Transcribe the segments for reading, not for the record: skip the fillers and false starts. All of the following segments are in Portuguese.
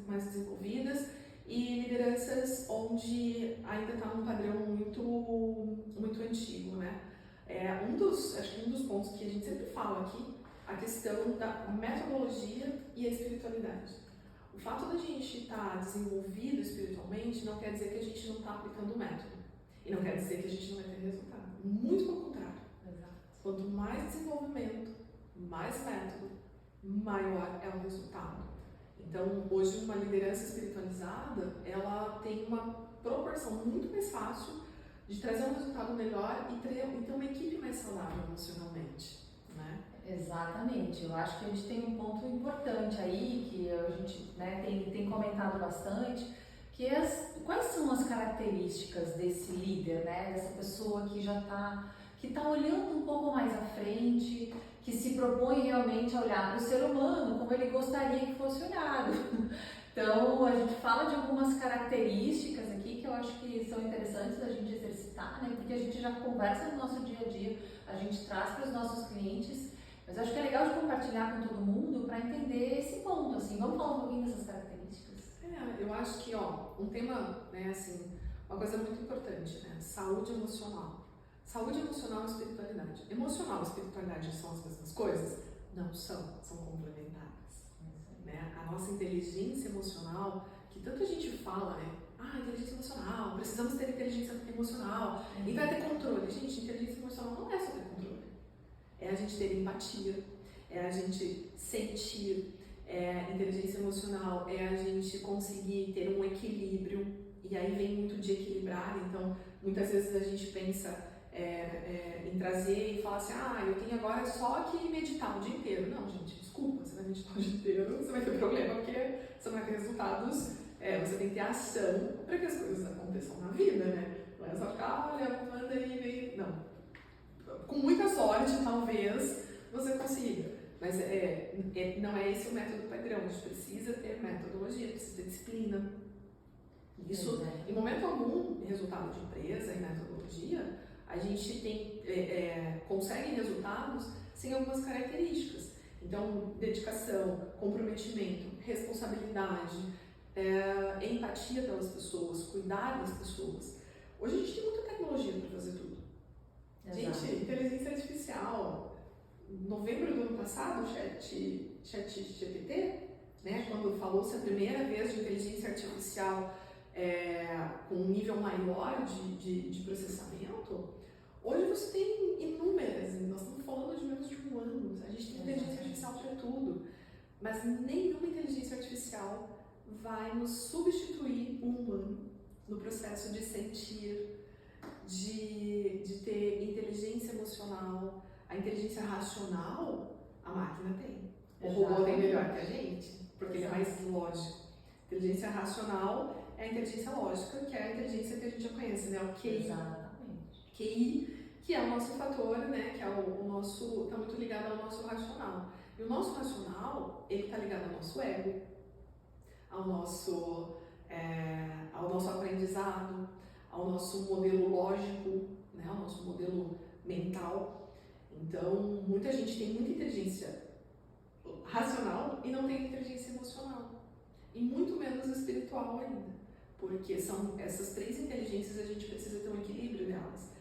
mais desenvolvidas e lideranças onde ainda está num padrão muito antigo, né? Acho que um dos pontos que a gente sempre fala aqui, a questão da metodologia e a espiritualidade. O fato da gente estar desenvolvido espiritualmente não quer dizer que a gente não está aplicando o método. E não quer dizer que a gente não vai ter resultado. Muito pelo contrário. Exato. Quanto mais desenvolvimento, mais método, maior é o resultado. Então, hoje, uma liderança espiritualizada, ela tem uma proporção muito mais fácil de trazer um resultado melhor e ter uma equipe mais saudável emocionalmente, né? Exatamente. Eu acho que a gente tem um ponto importante aí, que a gente, né, tem comentado bastante, que quais são as características desse líder, né, dessa pessoa que já está olhando um pouco mais à frente, que se propõe realmente a olhar para o ser humano como ele gostaria que fosse olhado. Então, a gente fala de algumas características aqui que eu acho que são interessantes da gente exercitar, né? Porque a gente já conversa no nosso dia a dia, a gente traz para os nossos clientes, mas acho que é legal de compartilhar com todo mundo para entender esse ponto, assim. Vamos falar um pouquinho dessas características? Eu acho que, um tema, né, assim, uma coisa muito importante, né? Saúde emocional. Saúde emocional e espiritualidade. Emocional e espiritualidade são as mesmas coisas? Não são complementares. Né? A nossa inteligência emocional, que tanta gente fala, né? Inteligência emocional, precisamos ter inteligência emocional e vai ter controle. Gente, inteligência emocional não é só ter controle. É a gente ter empatia, é a gente sentir, inteligência emocional é a gente conseguir ter um equilíbrio, e aí vem muito de equilibrar. Então, muitas vezes a gente pensa em trazer e falar assim, eu tenho agora só que meditar o dia inteiro. Não, gente, desculpa, você vai meditar o dia inteiro, você vai ter problema, porque você não vai ter resultados, você tem que ter ação para que as coisas aconteçam na vida, né? Não é só ficar, olha, manda aí, não. Com muita sorte, talvez, você consiga, mas não é esse o método padrão. A gente precisa ter metodologia, precisa ter disciplina. Isso, em momento algum, resultado de empresa e metodologia, a gente consegue resultados sem algumas características. Então, dedicação, comprometimento, responsabilidade, empatia pelas pessoas, cuidar das pessoas. Hoje a gente tem muita tecnologia para fazer tudo. Exato. Gente, inteligência artificial. Em novembro do ano passado, o ChatGPT, né, quando falou-se a primeira vez de inteligência artificial com um nível maior de processamento, hoje você tem inúmeras, nós estamos falando de menos de um ano, a gente tem inteligência artificial para tudo, mas nenhuma inteligência artificial vai nos substituir um humano no processo de sentir, de ter inteligência emocional. A inteligência racional, a máquina tem. O robô tem melhor que a gente, porque ele é mais lógico. Inteligência racional é a inteligência lógica, que é a inteligência que a gente já conhece, né? O QI. Exatamente. QI, que é o nosso fator, né? Que é o nosso, está muito ligado ao nosso racional. E o nosso racional, ele está ligado ao nosso ego, ao nosso aprendizado, ao nosso modelo lógico, né? Ao nosso modelo mental. Então, muita gente tem muita inteligência racional e não tem inteligência emocional. E muito menos espiritual ainda. Porque são essas três inteligências, a gente precisa ter um equilíbrio nelas.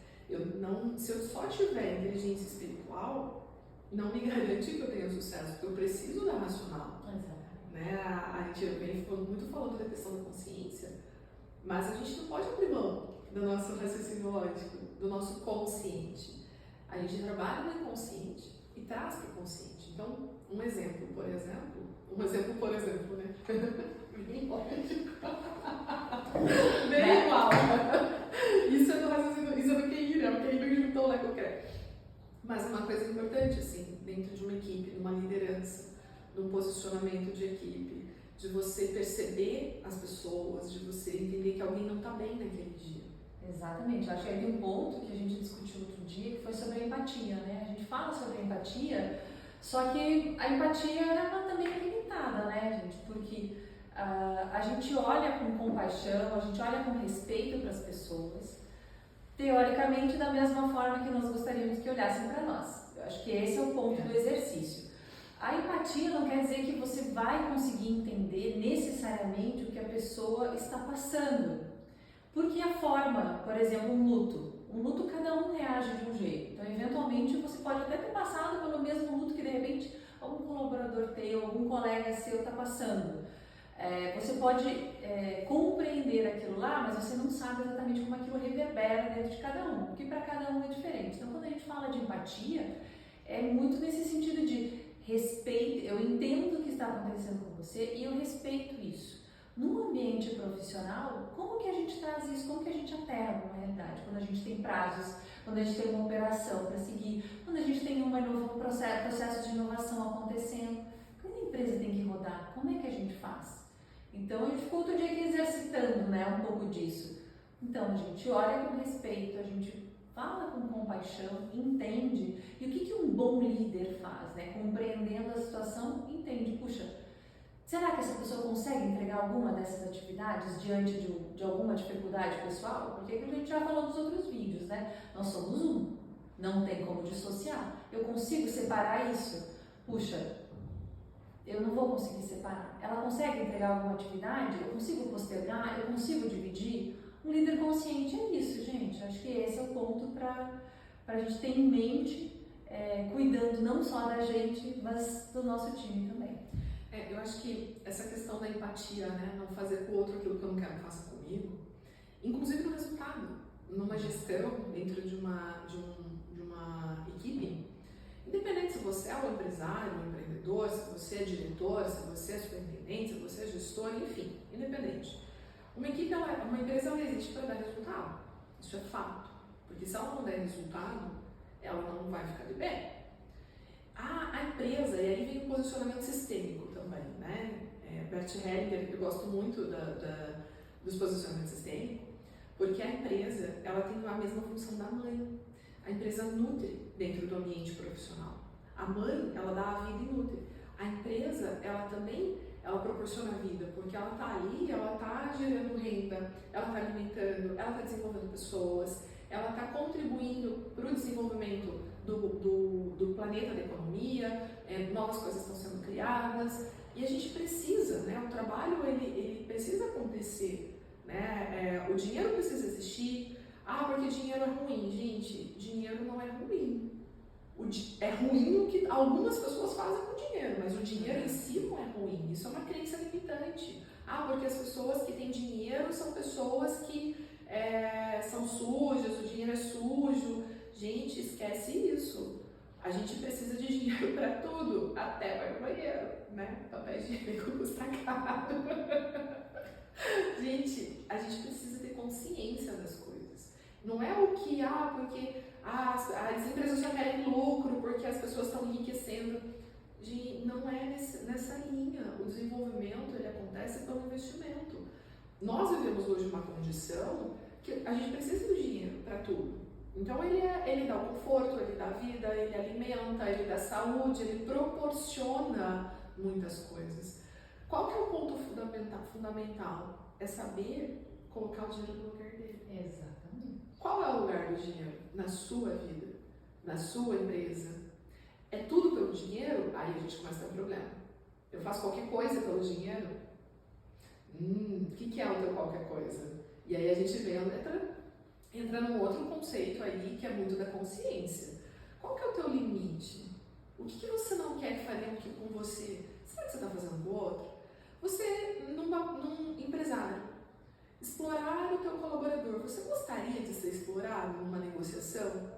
Se eu só tiver inteligência espiritual, não me garante que eu tenha sucesso, porque eu preciso da racional. Né? A gente vem muito falando da questão da consciência, mas a gente não pode abrir mão do nosso raciocínio lógico, do nosso consciente. A gente trabalha no inconsciente e traz para o consciente. Então, um exemplo, por exemplo, né? Bem lógico. Bem igual. Isso é do raciocínio, isso é do QI, né? O QI não juntou lá qualquer. Mas uma coisa importante, assim, dentro de uma equipe, numa liderança, num posicionamento de equipe, de você perceber as pessoas, de você entender que alguém não está bem naquele dia. Exatamente, eu acho que aí tem um ponto que a gente discutiu outro dia, que foi sobre a empatia, né? A gente fala sobre a empatia, só que a empatia ela também é limitada, né, gente? Porque a gente olha com compaixão, a gente olha com respeito para as pessoas, teoricamente da mesma forma que nós gostaríamos que olhassem para nós. Eu acho que esse é o ponto do exercício. A empatia não quer dizer que você vai conseguir entender necessariamente necessariamente o que a pessoa está passando. Porque a forma, por exemplo, um luto cada um reage de um jeito. Então, eventualmente, você pode até ter passado pelo mesmo luto que, de repente, algum colaborador teu, algum colega seu está passando. Você pode compreender aquilo lá, mas você não sabe exatamente como aquilo reverbera dentro de cada um, porque para cada um é diferente. Então, quando a gente fala de empatia, é muito nesse sentido de respeito. Eu entendo o que está acontecendo com você e eu respeito isso. No ambiente profissional, como que a gente traz isso? Como que a gente aterra uma realidade? Quando a gente tem prazos, quando a gente tem uma operação para seguir, quando a gente tem um processo de inovação acontecendo, quando a empresa tem que rodar, como é que a gente faz? Então, a gente ficou outro dia aqui exercitando, né, um pouco disso. Então, a gente olha com respeito, a gente fala com compaixão, entende. E o que um bom líder faz, né? Compreendendo a situação, entende. Puxa, será que essa pessoa consegue entregar alguma dessas atividades diante de alguma dificuldade pessoal? Porque é que a gente já falou nos outros vídeos, né? Nós somos um, não tem como dissociar. Eu consigo separar isso? Puxa, eu não vou conseguir separar. Ela consegue entregar alguma atividade? Eu consigo postergar? Eu consigo dividir? Um líder consciente é isso, gente. Acho que esse é o ponto para a gente ter em mente, cuidando não só da gente, mas do nosso time também. Eu acho que essa questão da empatia, né, não fazer com o outro aquilo que eu não quero que faça comigo, inclusive no resultado, numa gestão, dentro de uma equipe, independente se você é um empresário, um empreendedor, se você é diretor, se você é superintendente, se você é gestor, enfim, independente. Uma empresa ela existe para dar resultado, isso é fato, porque se ela não der resultado, ela não vai ficar de pé. A empresa, e aí vem o posicionamento sistêmico também, né? Bert Hellinger, eu gosto muito dos posicionamentos sistêmicos, porque a empresa, ela tem a mesma função da mãe. A empresa nutre dentro do ambiente profissional. A mãe, ela dá a vida e nutre. A empresa, ela proporciona a vida, porque ela está ali, ela está gerando renda, ela está alimentando, ela está desenvolvendo pessoas, ela está contribuindo para o desenvolvimento do planeta, da economia, novas coisas estão sendo criadas e a gente precisa, né? O trabalho ele precisa acontecer, né? O dinheiro precisa existir. Porque dinheiro é ruim. Gente, dinheiro não é ruim. É ruim o que algumas pessoas fazem com dinheiro, mas o dinheiro em si não é ruim. Isso é uma crença limitante. Porque as pessoas que têm dinheiro são pessoas que são sujas, o dinheiro é sujo. Gente, esquece isso. A gente precisa de dinheiro para tudo, até para o banheiro, né? Papel higiênico custa caro. Gente, a gente precisa ter consciência das coisas. Não é o que, porque as empresas só querem lucro, porque as pessoas estão enriquecendo. Não é nessa linha. O desenvolvimento, ele acontece pelo investimento. Nós vivemos hoje uma condição que a gente precisa do dinheiro para tudo. Então ele dá o conforto, ele dá vida, ele alimenta, ele dá saúde, ele proporciona muitas coisas. Qual que é o ponto fundamental? É saber colocar o dinheiro no lugar dele. Exatamente. Qual é o lugar do dinheiro na sua vida, na sua empresa? É tudo pelo dinheiro? Aí a gente começa a ter um problema. Eu faço qualquer coisa pelo dinheiro? O que é o teu qualquer coisa? E aí a gente entra num outro conceito aí que é muito da consciência. Qual que é o teu limite? O que você não quer que falem aqui com você? Sabe o que você está fazendo com o outro? Você, num empresário, explorar o teu colaborador. Você gostaria de ser explorado numa negociação?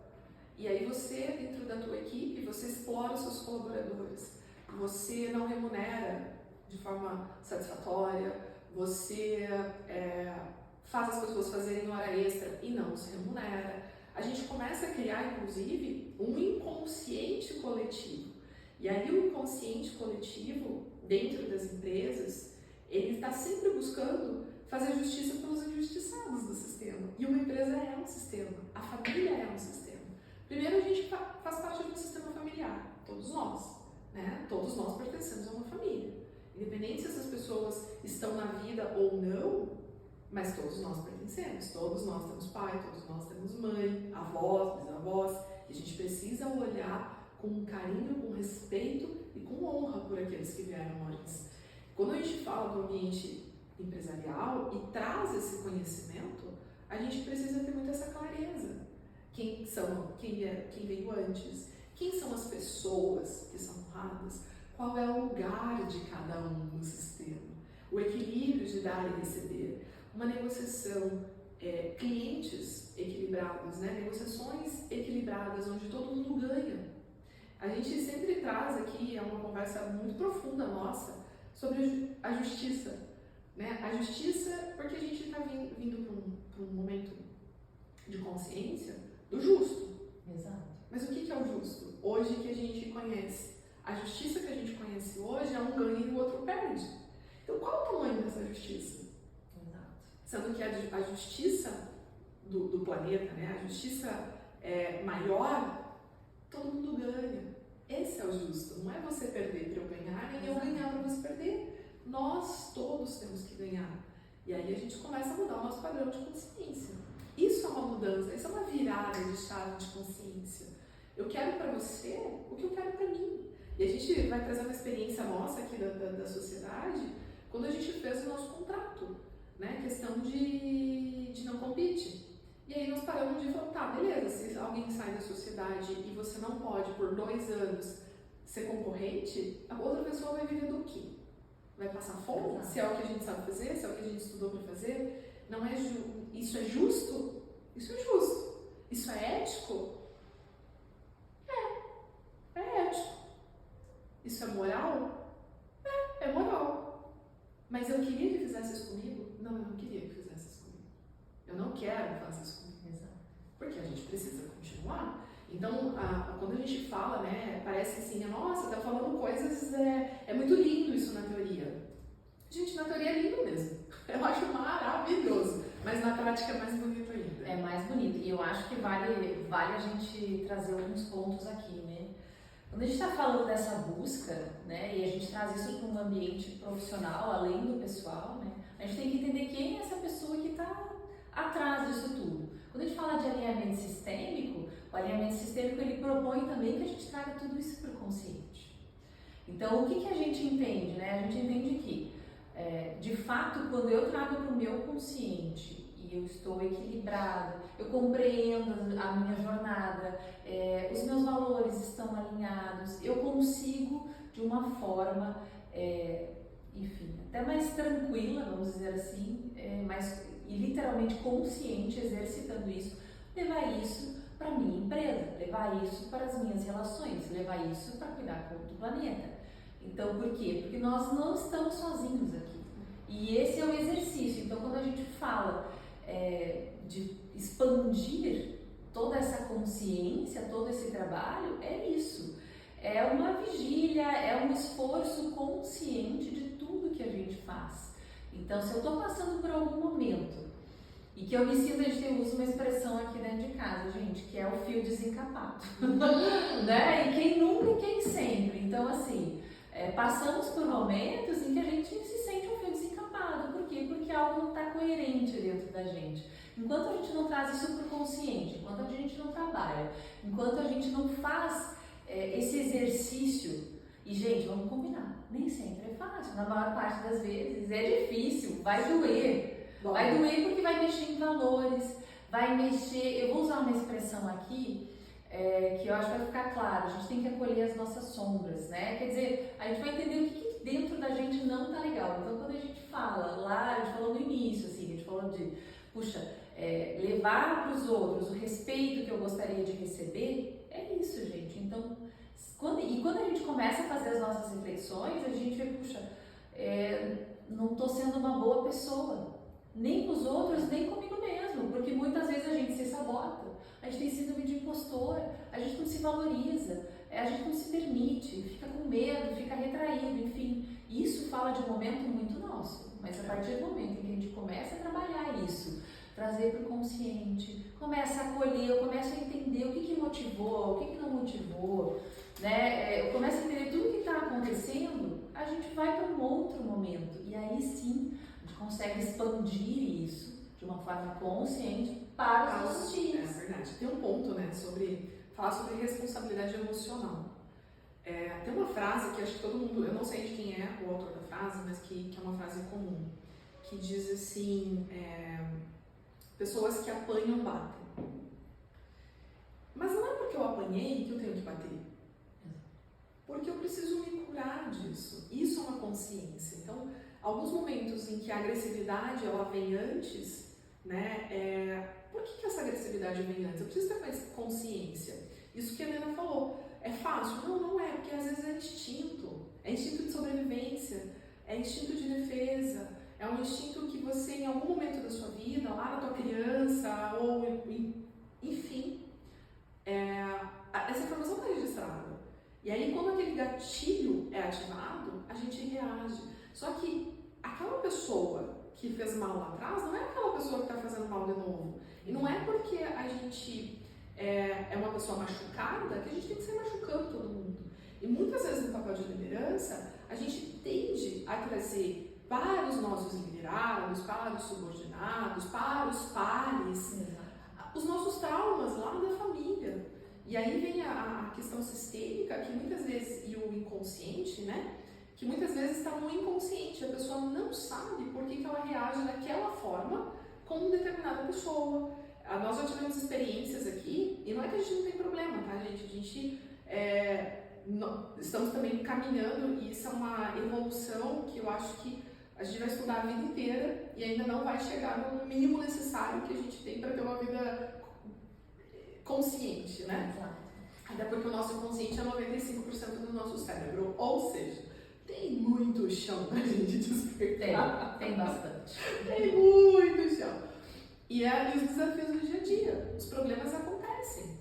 E aí você, dentro da tua equipe, você explora os seus colaboradores. Você não remunera de forma satisfatória, você faz as pessoas fazerem hora extra e não se remunera. A gente começa a criar, inclusive, um inconsciente coletivo. E aí o inconsciente coletivo, dentro das empresas, ele está sempre buscando fazer justiça pelos injustiçados do sistema. E uma empresa é um sistema, a família é um sistema. Primeiro, a gente faz parte de um sistema familiar, todos nós, né? Todos nós pertencemos a uma família. Independente se essas pessoas estão na vida ou não, mas todos nós pertencemos, todos nós temos pai, todos nós temos mãe, avós, bisavós, e a gente precisa olhar com carinho, com respeito e com honra por aqueles que vieram antes. Quando a gente fala do ambiente empresarial e traz esse conhecimento, a gente precisa ter muito essa clareza. Quem veio antes, quem são as pessoas que são honradas, qual é o lugar de cada um no sistema, o equilíbrio de dar e receber, uma negociação, clientes equilibrados, né? Negociações equilibradas, onde todo mundo ganha. A gente sempre traz aqui, é uma conversa muito profunda nossa, sobre a justiça. Né? A justiça, porque a gente está vindo para um momento de consciência do justo. Exato. Mas o que é o justo? Hoje que a gente conhece, a justiça que a gente conhece hoje é um ganha e o outro perde. Então qual o tamanho dessa justiça? Exato. Sendo que a justiça do planeta, né? A justiça maior, todo mundo ganha. Esse é o justo. Não é você perder para eu ganhar, nem eu ganhar para você perder. Nós todos temos que ganhar. E aí a gente começa a mudar o nosso padrão de consciência. Isso é uma mudança, isso é uma virada de chave de consciência. Eu quero para você o que eu quero para mim. E a gente vai trazer uma experiência nossa aqui da sociedade, quando a gente fez o nosso contrato, né? Questão de não compete. E aí nós paramos de falar, tá, beleza, se alguém sai da sociedade e você não pode por 2 anos ser concorrente, a outra pessoa vai viver do quê? Vai passar fome? Exato. Se é o que a gente sabe fazer, se é o que a gente estudou para fazer? Não é isso é justo? Isso é justo. Isso é ético? É ético. Isso é moral? É moral. Mas eu queria que fizesse isso comigo? Não, eu não queria que fizesse isso comigo. Eu não quero que faça isso comigo. Exato. Porque a gente precisa continuar. Então, quando a gente fala, né, parece assim, nossa, tá falando coisas, é muito lindo isso na teoria. Gente, na teoria é lindo mesmo. Eu acho maravilhoso. Mas na prática é mais bonito ainda. É mais bonito. E eu acho que vale a gente trazer alguns pontos aqui, né? Quando a gente está falando dessa busca, né, e a gente traz isso para um ambiente profissional, além do pessoal, né, a gente tem que entender quem é essa pessoa que está atrás disso tudo. Quando a gente fala de alinhamento sistêmico, o alinhamento sistêmico ele propõe também que a gente traga tudo isso para o consciente. Então, o que a gente entende? Né? A gente entende que, de fato, quando eu trago para o meu consciente e eu estou equilibrada, eu compreendo a minha jornada, os meus valores estão alinhados, eu consigo, de uma forma, enfim, até mais tranquila, vamos dizer assim, e literalmente consciente, exercitando isso, levar isso para a minha empresa, levar isso para as minhas relações, levar isso para cuidar do planeta. Então, por quê? Porque nós não estamos sozinhos aqui. E esse é o exercício. Então, quando a gente fala de expandir toda essa consciência, todo esse trabalho, é isso. É uma vigília, é um esforço consciente de tudo que a gente faz. Então, se eu estou passando por algum momento e que eu me sinto, a gente usa uma expressão aqui dentro de casa, gente, que é o fio desencapado, né? E quem nunca e quem sempre. Então, assim, passamos por momentos em que a gente se sente um fio desencapado. Por quê? Porque algo não está coerente dentro da gente. Enquanto a gente não traz isso para o consciente, enquanto a gente não trabalha, enquanto a gente não faz esse exercício, e gente, vamos combinar, nem sempre é fácil, na maior parte das vezes é difícil, vai doer. Vai doer porque vai mexer em valores, vai mexer, eu vou usar uma expressão aqui, que eu acho que vai ficar claro, a gente tem que acolher as nossas sombras, né? Quer dizer, a gente vai entender o que dentro da gente não tá legal. Então, quando a gente fala, lá, a gente falou no início, assim, a gente falou de, levar para os outros o respeito que eu gostaria de receber, é isso, gente. Então, quando a gente começa a fazer as nossas reflexões, a gente vê, não tô sendo uma boa pessoa. Nem com os outros, nem comigo mesmo, porque muitas vezes a gente se sabota, a gente tem síndrome de impostor, a gente não se valoriza, a gente não se permite, fica com medo, fica retraído, enfim. Isso fala de um momento muito nosso, mas a partir do momento em que a gente começa a trabalhar isso, trazer para o consciente, começa a acolher, eu começo a entender o que motivou, o que não motivou, né? Eu começo a entender tudo o que está acontecendo, a gente vai para um outro momento, e aí sim, consegue expandir isso de uma forma consciente para os nossos times. É verdade. Tem um ponto, né, falar sobre responsabilidade emocional. Tem uma frase que acho que todo mundo, eu não sei de quem é o autor da frase, mas que é uma frase comum, que diz assim, pessoas que apanham batem. Mas não é porque eu apanhei que eu tenho que bater. Porque eu preciso me curar disso. Isso é uma consciência. Então, alguns momentos em que a agressividade ela vem antes, né? Por que essa agressividade vem antes? Eu preciso ter mais consciência. Isso que a Helena falou. É fácil? Não, não é, porque às vezes é instinto. É instinto de sobrevivência, é instinto de defesa, é um instinto que você, em algum momento da sua vida, lá na tua criança, ou enfim, essa informação está registrada. E aí, quando aquele gatilho é ativado, a gente reage. Só que aquela pessoa que fez mal lá atrás não é aquela pessoa que está fazendo mal de novo. E não é porque a gente é uma pessoa machucada que a gente tem que sair machucando todo mundo. E muitas vezes no papel de liderança, a gente tende a trazer para os nossos liderados, para os subordinados, para os pares, os nossos traumas lá da família. E aí vem a questão sistêmica, que muitas vezes, e o inconsciente, né? Que muitas vezes está no inconsciente, a pessoa não sabe por que ela reage daquela forma com determinada pessoa. Nós já tivemos experiências aqui, e não é que a gente não tem problema, tá, gente? A gente estamos também caminhando, e isso é uma evolução que eu acho que a gente vai estudar a vida inteira e ainda não vai chegar no mínimo necessário que a gente tem para ter uma vida consciente, né? Exato. Até porque o nosso inconsciente é 95% do nosso cérebro, ou seja, tem muito chão pra gente despertar. Tem bastante. Tem muito chão. E os desafios do dia a dia, os problemas acontecem.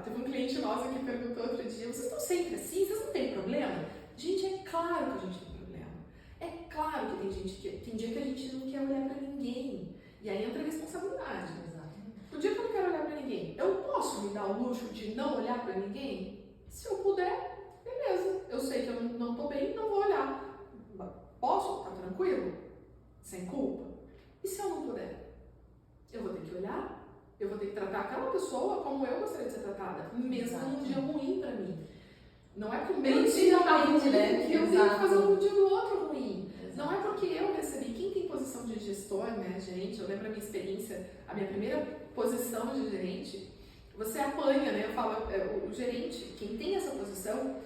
Teve um cliente nosso que perguntou outro dia, vocês estão sempre assim? Vocês não têm problema? Gente, é claro que a gente tem problema. É claro que tem dia que a gente não quer olhar pra ninguém. E aí entra a responsabilidade. No dia que eu não quero olhar pra ninguém, eu posso me dar o luxo de não olhar pra ninguém? Se eu puder, beleza. Eu sei que eu não tô bem, não vou olhar. Posso? Tá tranquilo? Sem culpa? E se eu não puder? Eu vou ter que olhar, eu vou ter que tratar aquela pessoa como eu gostaria de ser tratada, mesmo num dia ruim pra mim. Não é porque o meu dia tá ruim que eu tenho que fazer um dia do outro ruim. Não é porque eu recebi, quem tem posição de gestor, né, gerente, eu lembro a minha experiência, a minha primeira posição de gerente, você apanha, né, eu falo, o gerente, quem tem essa posição,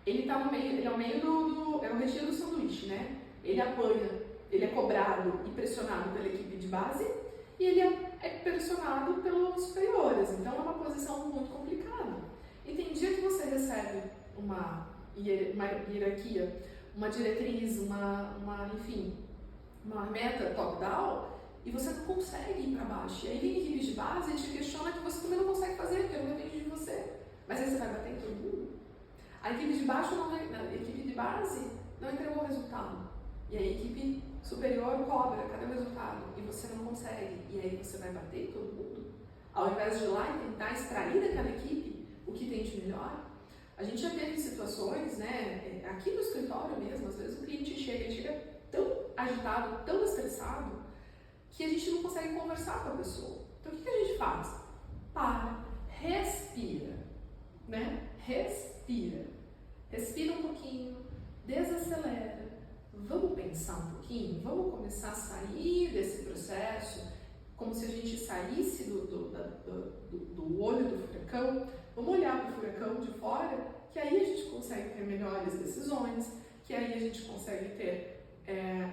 ele tá no meio, ele é o meio é o recheio do sanduíche, né, ele apanha, ele é cobrado e pressionado pela equipe de base, e ele é pressionado pelos superiores, então é uma posição muito complicada. E tem dia que você recebe uma hierarquia, uma diretriz, enfim, uma meta top-down, e você não consegue ir para baixo. E aí vem a equipe de base e te questiona que você também não consegue fazer, porque não depende de você. Mas aí você vai bater em todo mundo. A equipe de base não entregou o resultado. E aí a equipe superior cobra, cadê o resultado? E você não consegue. E aí você vai bater em todo mundo. Ao invés de ir lá e tentar extrair daquela equipe o que tem de melhor. A gente já teve situações, né, aqui no escritório mesmo, às vezes o cliente chega tão agitado, tão estressado, que a gente não consegue conversar com a pessoa. Então o que a gente faz? Para, respira, né? Respira um pouquinho, desacelera, vamos pensar um pouquinho, vamos começar a sair desse processo, como se a gente saísse do olho do furacão, vamos olhar para o furacão de fora, que aí a gente consegue ter melhores decisões, que aí a gente consegue ter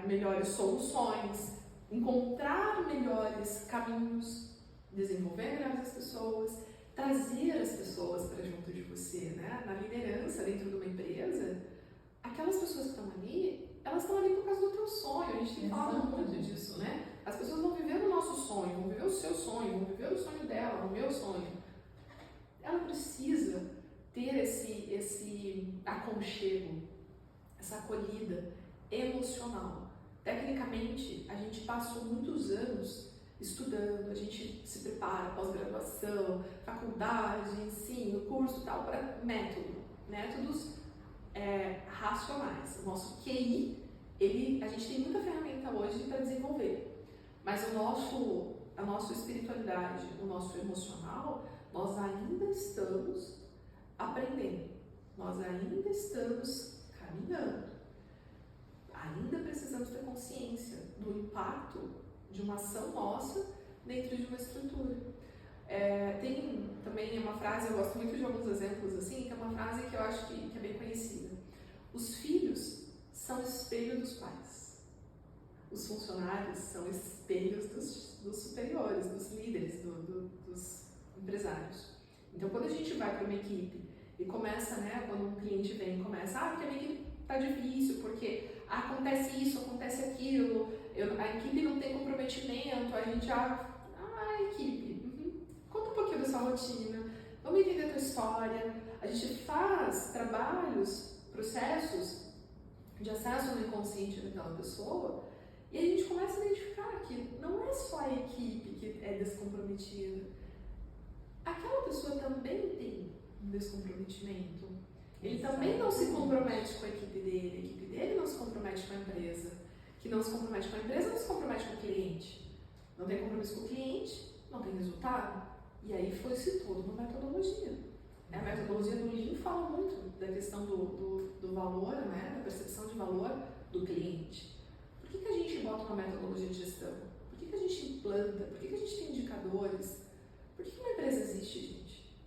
melhores soluções, encontrar melhores caminhos, desenvolver melhores as pessoas, trazer as pessoas para junto de você, né? Na liderança dentro de uma empresa, aquelas pessoas que estão ali, elas estão ali por causa do teu sonho. A gente tem falado muito disso, né? As pessoas vão viver o nosso sonho, vão viver o seu sonho, vão viver o sonho dela, o meu sonho. Ela precisa ter esse aconchego, essa acolhida emocional. Tecnicamente, a gente passou muitos anos estudando, a gente se prepara, pós-graduação, faculdade, ensino, curso e tal, para métodos racionais. O nosso QI, a gente tem muita ferramenta hoje para desenvolver, mas a nossa espiritualidade, o nosso emocional, nós ainda estamos aprendendo. nós ainda estamos caminhando. Ainda precisamos ter consciência do impacto de uma ação nossa dentro de uma estrutura. Tem também uma frase, eu gosto muito de alguns exemplos assim, que é uma frase que eu acho que é bem conhecida. Os filhos são espelho dos pais. Os funcionários são espelhos dos superiores, dos líderes, dos empresários. Então, quando a gente vai para uma equipe e começa, né, quando um cliente vem e começa, porque a minha equipe está difícil, porque acontece isso, acontece aquilo, a equipe não tem comprometimento, a gente equipe, conta um pouquinho da sua rotina, vamos entender a tua história, a gente faz trabalhos, processos de acesso no inconsciente daquela pessoa e a gente começa a identificar que não é só a equipe que é descomprometida, aquela pessoa também tem um descomprometimento. Ele também não se compromete com a equipe dele não se compromete com a empresa, que não se compromete com a empresa, não se compromete com o cliente. Não tem compromisso com o cliente, não tem resultado. E aí foi-se tudo uma metodologia. A metodologia do Lean fala muito da questão do valor, né, da percepção de valor do cliente. Por que a gente bota uma metodologia de gestão? Por que a gente implanta? Por que a gente tem indicadores? Por que uma empresa existe, gente?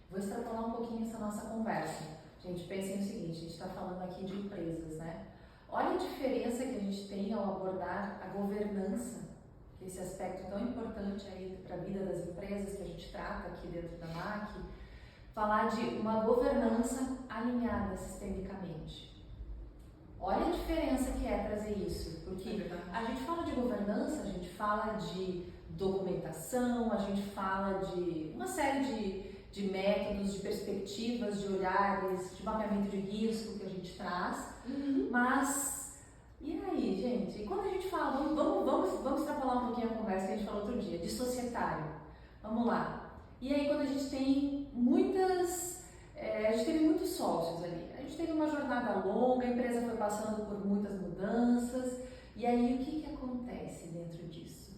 Vou extrapolar um pouquinho essa nossa conversa. Gente, pensem no seguinte, a gente está falando aqui de empresas, né? Olha a diferença que a gente tem ao abordar a governança, esse aspecto tão importante aí para a vida das empresas que a gente trata aqui dentro da MAC, falar de uma governança alinhada sistemicamente. Olha a diferença que é trazer isso, porque a gente fala de governança, a gente fala de documentação, a gente fala de uma série de métodos, de perspectivas, de olhares, de mapeamento de risco que a gente traz, mas e aí, gente? E quando a gente fala, vamos extrapolar um pouquinho a conversa que a gente falou outro dia, de societário, vamos lá. E aí quando a gente tem a gente teve muitos sócios ali, a gente teve uma jornada longa, a empresa foi passando por muitas mudanças, e aí o que acontece dentro disso?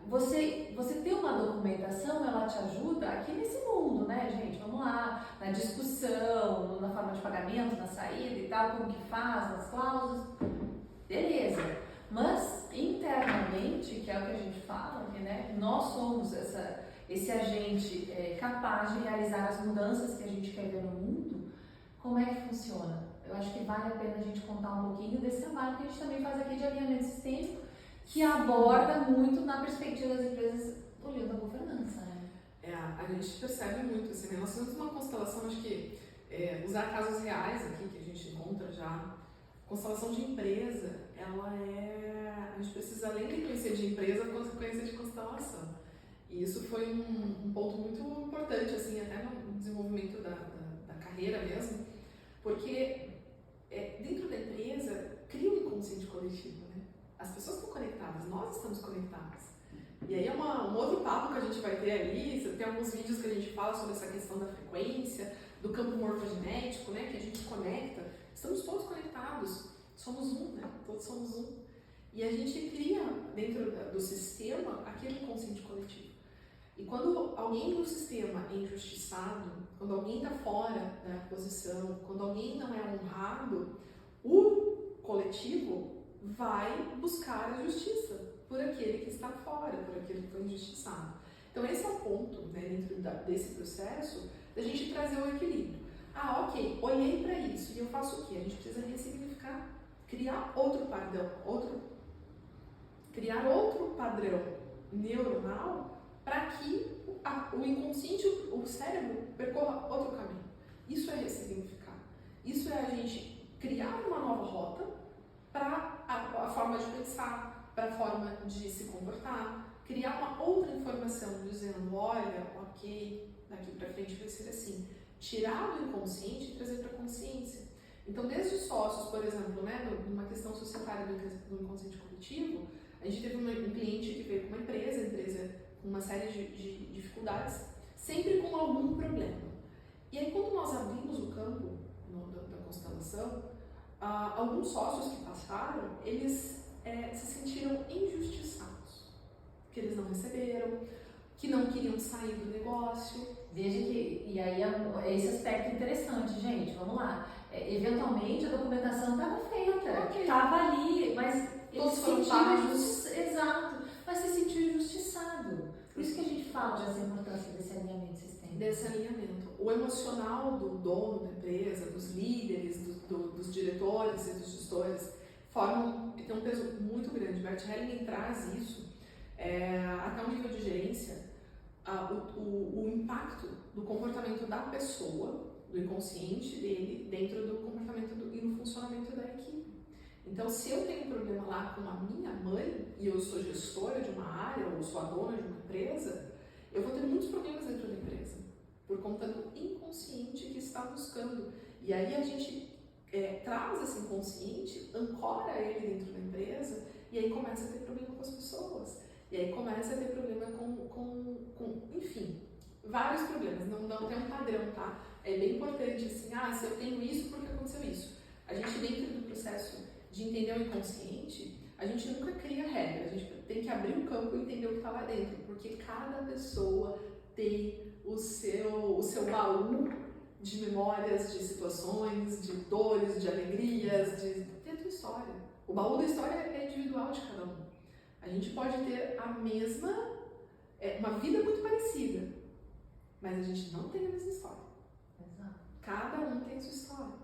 Você ter uma documentação, ela te ajuda aqui nesse mundo, né, gente? Vamos lá, na discussão, na forma de pagamento, na saída e tal, como que faz, nas cláusulas, beleza. Mas internamente, que é o que a gente fala, que, né, nós somos esse agente capaz de realizar as mudanças que a gente quer ver no mundo, como é que funciona? Eu acho que vale a pena a gente contar um pouquinho desse trabalho que a gente também faz aqui de alinhamento sistêmico, que aborda muito na perspectiva das empresas olhando a governança, né? A gente percebe muito, assim, né? Nós temos uma constelação, acho que usar casos reais aqui que a gente encontra já. Constelação de empresa, a gente precisa, além de conhecer de empresa, conhecer de constelação. E isso foi um ponto muito importante, assim, até no desenvolvimento da carreira mesmo, porque dentro da empresa cria um inconsciente coletivo, né? As pessoas estão conectadas, nós estamos conectados. E aí é um outro papo que a gente vai ter ali, tem alguns vídeos que a gente fala sobre essa questão da frequência, do campo morfogenético, né, que a gente conecta. Estamos todos conectados, somos um, né? Todos somos um. E a gente cria dentro do sistema aquele inconsciente coletivo. E quando alguém no sistema é injustiçado, quando alguém está fora da posição, quando alguém não é honrado, o coletivo vai buscar a justiça por aquele que está fora, por aquele que foi injustiçado. Então esse é o ponto, né, dentro desse processo, da gente trazer o equilíbrio. Ok, olhei para isso e eu faço o quê? A gente precisa ressignificar, criar outro padrão neuronal para que o inconsciente, o cérebro, percorra outro caminho. Isso é ressignificar. Isso é a gente criar uma nova rota para a forma de pensar, para a forma de se comportar, criar uma outra informação dizendo, olha, ok, daqui para frente vai ser assim. Tirar do inconsciente e trazer para a consciência. Então, desde os sócios, por exemplo, né, numa questão societária do inconsciente coletivo, a gente teve um cliente que veio com uma empresa, a empresa com uma série de dificuldades, sempre com algum problema. E aí, quando nós abrimos o campo da constelação, alguns sócios que passaram, eles se sentiram injustiçados, que eles não receberam, que não queriam sair do negócio. Veja que, e aí é esse aspecto interessante, gente, vamos lá. Eventualmente a documentação estava feita, estava ali, mas ele se sentiu exato, mas se sentiu injustiçado. Por isso que a gente fala dessa importância desse alinhamento sistêmico. Desse alinhamento. O emocional do dono da empresa, dos líderes, dos diretores e dos gestores, tem um peso muito grande. Bert Hellinger traz isso até um nível de gerência, o impacto do comportamento da pessoa, do inconsciente dele, dentro do comportamento e no funcionamento da equipe. Então, se eu tenho um problema lá com a minha mãe, e eu sou gestora de uma área, ou sou a dona de uma empresa, eu vou ter muitos problemas dentro da empresa, por conta do inconsciente que está buscando. E aí a gente traz esse inconsciente, ancora ele dentro da empresa, e aí começa a ter problema com as pessoas. E aí começa a ter problema enfim, vários problemas, não tem um padrão, tá? É bem importante assim, se eu tenho isso, por que aconteceu isso? A gente, dentro do processo de entender o inconsciente, a gente nunca cria regra, a gente tem que abrir o campo e entender o que está lá dentro, porque cada pessoa tem o seu baú de memórias, de situações, de dores, de alegrias, tem a tua história. O baú da história é individual de cada um. A gente pode ter uma vida muito parecida, mas a gente não tem a mesma história. Exato. Cada um tem a sua história.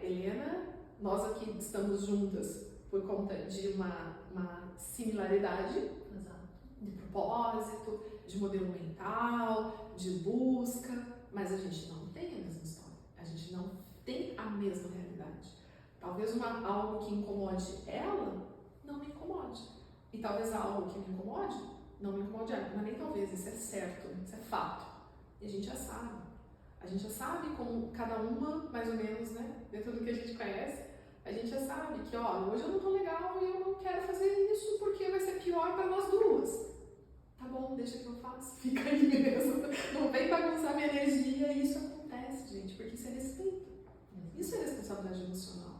Helena, nós aqui estamos juntas por conta de uma similaridade. Exato. De propósito, de modelo mental, de busca, mas a gente não tem a mesma história. A gente não tem a mesma realidade. Talvez algo que incomode ela não me incomode. E talvez algo que me incomode não me incomode ela. Mas nem talvez, isso é certo, isso é fato. E a gente já sabe. A gente já sabe como cada uma, mais ou menos, né, dentro do que a gente conhece, a gente já sabe que, hoje eu não tô legal e eu não quero fazer isso porque vai ser pior para nós duas. Tá bom, deixa que eu faço, fica aí mesmo. Não vem bagunçar minha energia, e isso acontece, gente, porque isso é respeito. Isso é responsabilidade emocional.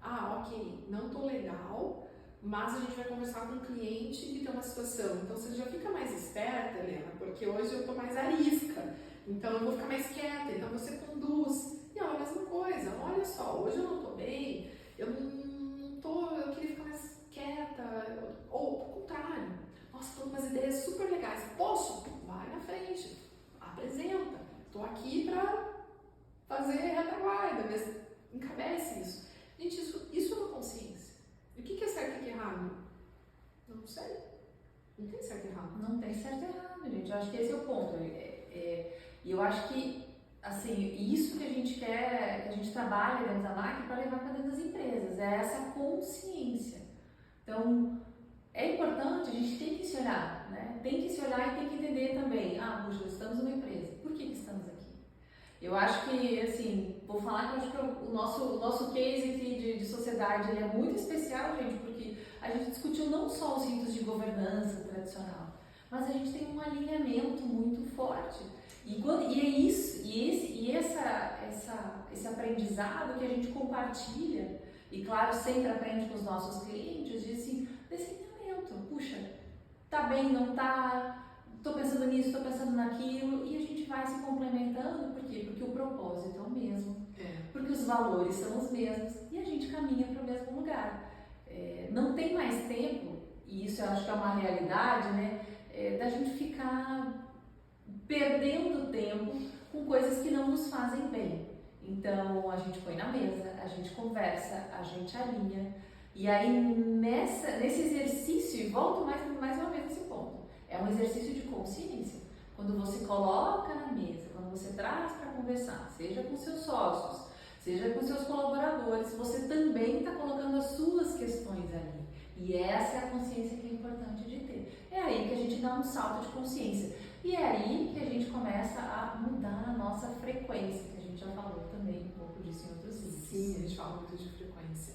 Ok, não tô legal, mas a gente vai conversar com um cliente que tem uma situação. Então você já fica mais esperta, Helena, porque hoje eu tô mais arisca. Então eu vou ficar mais quieta, então você conduz. E é a mesma coisa, olha só, hoje eu não tô bem, eu queria ficar mais quieta, ou ao contrário, nossa, tô com umas ideias super legais, posso? Vai na frente, apresenta, tô aqui pra fazer retaguarda, mas encabece isso. Gente, isso é uma consciência. E o que é certo e o que é errado? Não sei. Não tem certo e errado. Não tem certo e errado, gente. Eu acho que esse é o ponto. E eu acho que, assim, isso que a gente quer, que a gente trabalha dentro da máquina para levar para dentro das empresas, é essa consciência. Então, é importante, a gente tem que se olhar, né? Tem que se olhar e tem que entender também, puxa, estamos numa empresa, por que estamos aqui? Eu acho que, assim, vou falar que eu acho que o nosso case aqui de sociedade ele é muito especial, gente, porque a gente discutiu não só os ritos de governança tradicional, mas a gente tem um alinhamento muito forte. E é isso, esse aprendizado que a gente compartilha, e claro, sempre aprende com os nossos clientes, desse alinhamento. Puxa, tá bem, não tá, tô pensando nisso, tô pensando naquilo, e a gente vai se complementando, por quê? Porque o propósito é o mesmo, porque os valores são os mesmos, e a gente caminha para o mesmo lugar. Não tem mais tempo, e isso eu acho que é uma realidade, né, da gente ficar perdendo tempo com coisas que não nos fazem bem. Então, a gente põe na mesa, a gente conversa, a gente alinha, e aí nesse exercício, e volto mais uma vez nesse ponto, é um exercício de consciência. Quando você coloca na mesa, quando você traz para conversar, seja com seus sócios, seja com seus colaboradores, você também está colocando as suas questões ali. E essa é a consciência que é importante de ter. É aí que a gente dá um salto de consciência. E é aí que a gente começa a mudar a nossa frequência, que a gente já falou também um pouco disso em outros vídeos. Sim, a gente fala muito de frequência.